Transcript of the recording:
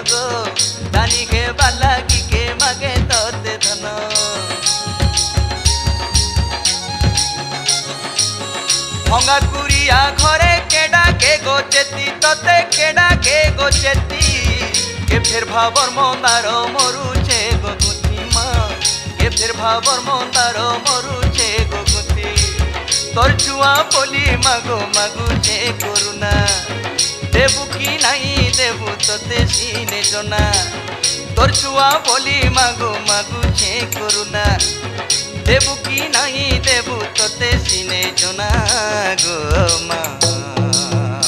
গো দানি কে বালা কি কে মাগে তোতে ধন ভঙ্গা কুড়িয়া ঘরে কেডা কে গোচেতি তোতে কেডা কে গোচেতি কে ফের ভাবর মন্দার মরুছে গগুতি মা কে ফের ভাবর মন্দার মরুছে গগুতি তোর ছুয়া বলি মাগো মাগুছে করুণা দেবু কি নাই দেবু তোতে সিনে জনা তোর ছুয়া বলি মাগো মাগুছে করুণা দেবু কি নাই দেবু তোতে সিনে জনা গো মা।